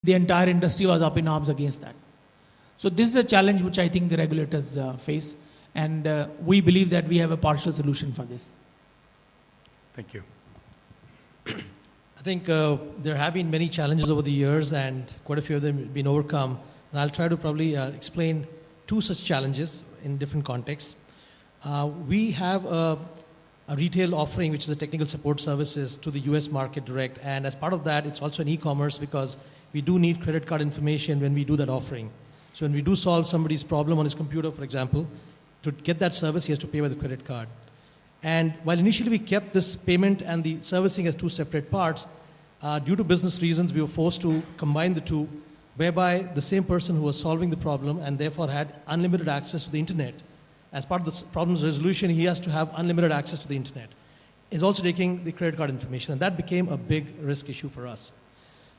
the entire industry was up in arms against that. So this is a challenge which I think the regulators face, and we believe that we have a partial solution for this. Thank you. I think there have been many challenges over the years, and quite a few of them have been overcome. And I'll try to probably explain two such challenges in different contexts. We have a retail offering, which is a technical support services to the US market direct. And as part of that, it's also an e-commerce because we do need credit card information when we do that offering. So when we do solve somebody's problem on his computer, for example, to get that service, he has to pay with a credit card. And while initially we kept this payment and the servicing as two separate parts, due to business reasons, we were forced to combine the two, whereby the same person who was solving the problem and therefore had unlimited access to the internet, as part of the problem's resolution, he has to have unlimited access to the internet, is also taking the credit card information. And that became a big risk issue for us.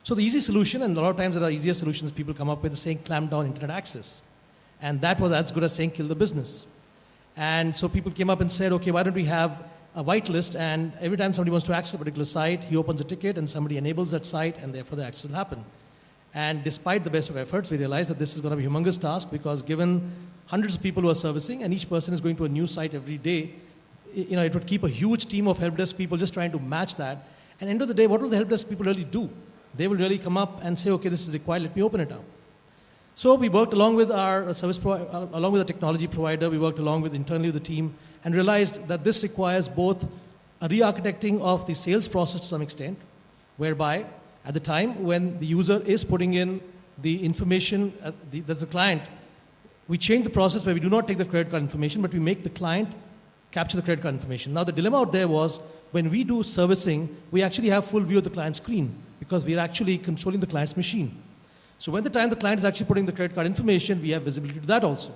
So the easy solution, and a lot of times there are easier solutions people come up with, is saying clamp down internet access. And that was as good as saying kill the business. And so people came up and said, okay, why don't we have a whitelist, and every time somebody wants to access a particular site, he opens a ticket and somebody enables that site, and therefore the access will happen. And despite the best of efforts, we realized that this is going to be a humongous task, because given hundreds of people who are servicing and each person is going to a new site every day, it would keep a huge team of help desk people just trying to match that. And end of the day, what will the help desk people really do? They will really come up and say, okay, this is required, let me open it up. So we worked along with our along with the technology provider, we worked along with internally with the team, and realized that this requires both a re-architecting of the sales process to some extent, whereby at the time when the user is putting in the information, that's the client, we change the process where we do not take the credit card information, but we make the client capture the credit card information. Now the dilemma out there was, when we do servicing, we actually have full view of the client's screen, because we are actually controlling the client's machine. So when the time the client is actually putting the credit card information, we have visibility to that also.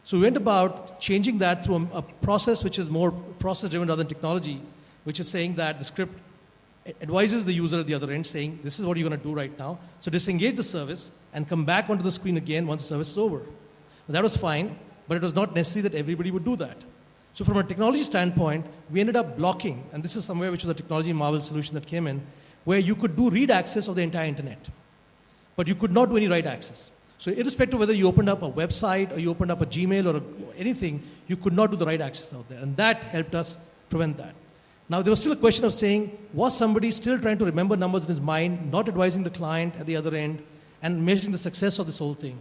So we went about changing that through a process which is more process-driven rather than technology, which is saying that the script advises the user at the other end, saying, this is what you're going to do right now. So disengage the service and come back onto the screen again once the service is over. Now, that was fine, but it was not necessary that everybody would do that. So from a technology standpoint, we ended up blocking, and this is somewhere which was a technology marvel solution that came in, where you could do read access of the entire internet, but you could not do any write access. So irrespective of whether you opened up a website or you opened up a Gmail or anything, you could not do the write access out there. And that helped us prevent that. Now, there was still a question of saying, was somebody still trying to remember numbers in his mind, not advising the client at the other end, and measuring the success of this whole thing?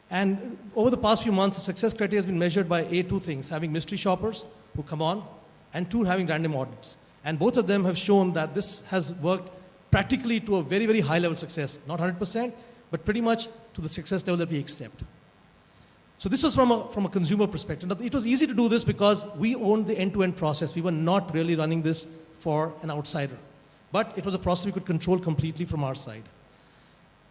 And over the past few months, the success criteria has been measured by two things: having mystery shoppers who come on, and two, having random audits. And both of them have shown that this has worked practically to a very, very high level success. Not 100%, but pretty much to the success level that we accept. So this was from a consumer perspective. Now, it was easy to do this because we owned the end-to-end process. We were not really running this for an outsider. But it was a process we could control completely from our side.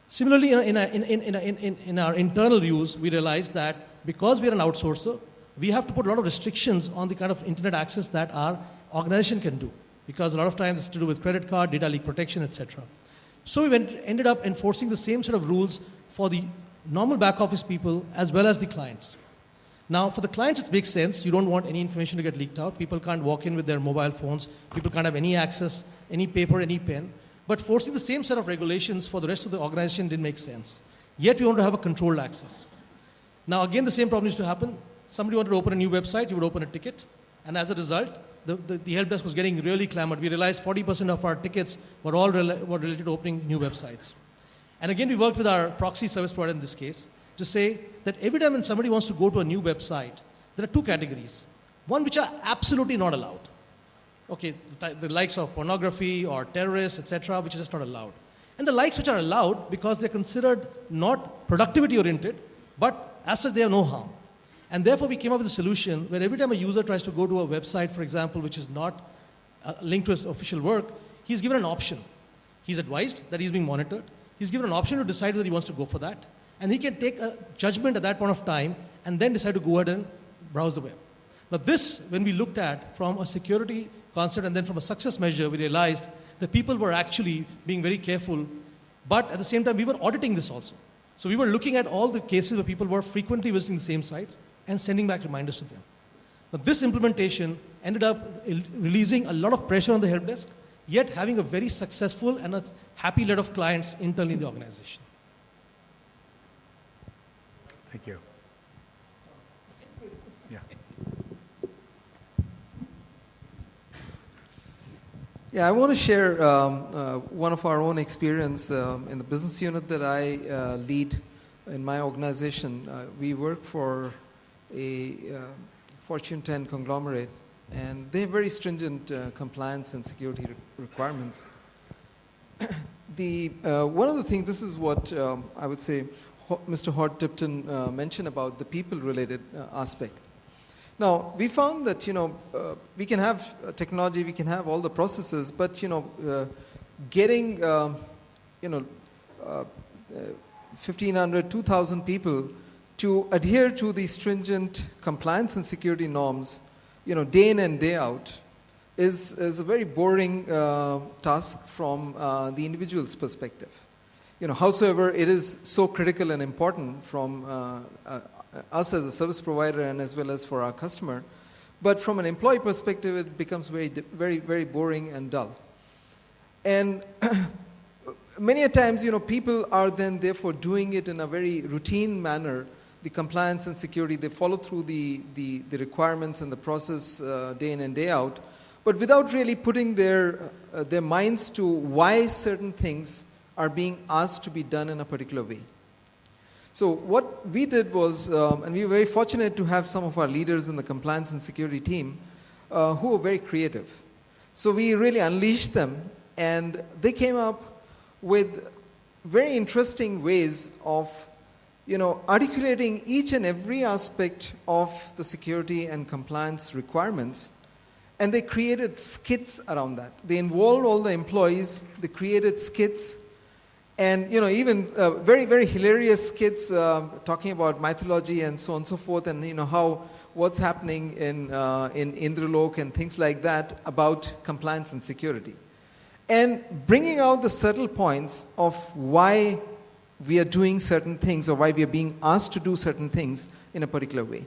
Similarly, in our internal use, we realized that because we are an outsourcer, we have to put a lot of restrictions on the kind of internet access that our organization can do, because a lot of times it's to do with credit card, data leak protection, etc. So we ended up enforcing the same set of rules for the normal back office people as well as the clients. Now, for the clients, it makes sense. You don't want any information to get leaked out. People can't walk in with their mobile phones. People can't have any access, any paper, any pen. But forcing the same set of regulations for the rest of the organization didn't make sense. Yet we want to have a controlled access. Now, again, the same problem used to happen. Somebody wanted to open a new website, you would open a ticket. And as a result, the help desk was getting really clamored. We realized 40% of our tickets were all related to opening new websites. And again, we worked with our proxy service provider in this case to say that every time when somebody wants to go to a new website, there are two categories. One which are absolutely not allowed. Okay, the likes of pornography or terrorists, etc., which is just not allowed. And the likes which are allowed because they're considered not productivity-oriented, but as such, they have no harm. And therefore, we came up with a solution where every time a user tries to go to a website, for example, which is not linked to his official work, he's given an option. He's advised that he's being monitored. He's given an option to decide whether he wants to go for that. And he can take a judgment at that point of time and then decide to go ahead and browse the web. Now this, when we looked at from a security concept and then from a success measure, we realized that people were actually being very careful, but at the same time, we were auditing this also. So we were looking at all the cases where people were frequently visiting the same sites and sending back reminders to them. Now this implementation ended up releasing a lot of pressure on the help desk, yet having a very successful and a happy lot of clients internally in the organization. Thank you. Yeah. Yeah, I want to share one of our own experience in the business unit that I lead in my organization. We work for a Fortune 10 conglomerate, and they have very stringent compliance and security requirements. One of the things, this is what I would say Mr. Hort-Tipton mentioned about the people-related aspect. Now, we found that, we can have technology, we can have all the processes, but, getting, 1,500, 2,000 people to adhere to the stringent compliance and security norms, day in and day out, is a very boring task from the individual's perspective. Howsoever, it is so critical and important from us as a service provider and as well as for our customer. But from an employee perspective, it becomes very, very boring and dull. And many a times, people are then therefore doing it in a very routine manner. The compliance and security, they follow through the requirements and the process day in and day out, but without really putting their minds to why certain things are being asked to be done in a particular way. So what we did was, and we were very fortunate to have some of our leaders in the compliance and security team who were very creative. So we really unleashed them, and they came up with very interesting ways of articulating each and every aspect of the security and compliance requirements. And they created skits around that. They involved all the employees, they created skits, and even very, very hilarious skits talking about mythology and so on and so forth, and what's happening in Indralok and things like that about compliance and security. And bringing out the subtle points of why we are doing certain things or why we are being asked to do certain things in a particular way.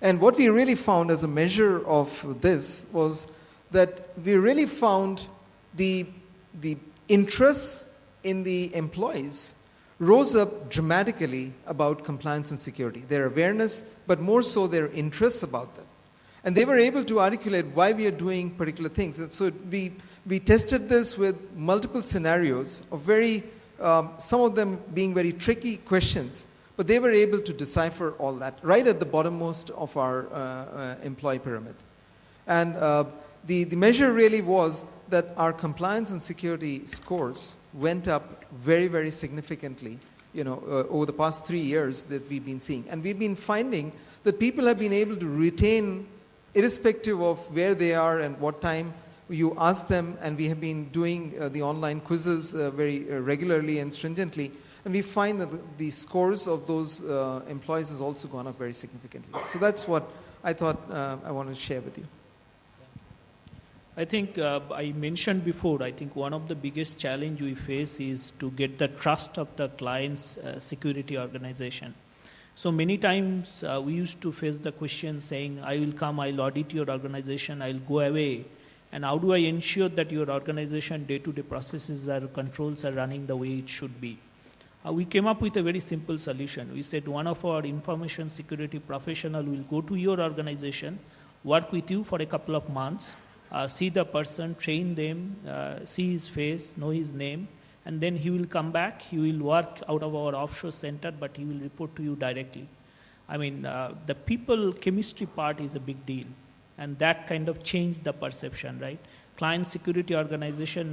And what we really found as a measure of this was that we really found the interests in the employees rose up dramatically about compliance and security. Their awareness, but more so their interests about that. And they were able to articulate why we are doing particular things. And so we tested this with multiple scenarios of some of them being very tricky questions, but they were able to decipher all that right at the bottommost of our employee pyramid. And the measure really was that our compliance and security scores went up very, very significantly, over the past 3 years that we've been seeing. And we've been finding that people have been able to retain, irrespective of where they are and what time you ask them, and we have been doing the online quizzes very regularly and stringently, and we find that the scores of those employees has also gone up very significantly. So that's what I thought I wanted to share with you. I think I mentioned before, I think one of the biggest challenge we face is to get the trust of the client's security organization. So many times we used to face the question saying, I will come, I'll audit your organization, I'll go away. And how do I ensure that your organization day-to-day processes or controls are running the way it should be? We came up with a very simple solution. We said one of our information security professional will go to your organization, work with you for a couple of months, see the person, train them, see his face, know his name, and then he will come back. He will work out of our offshore center, but he will report to you directly. I mean, the people chemistry part is a big deal, and that kind of changed the perception, right? Client security organization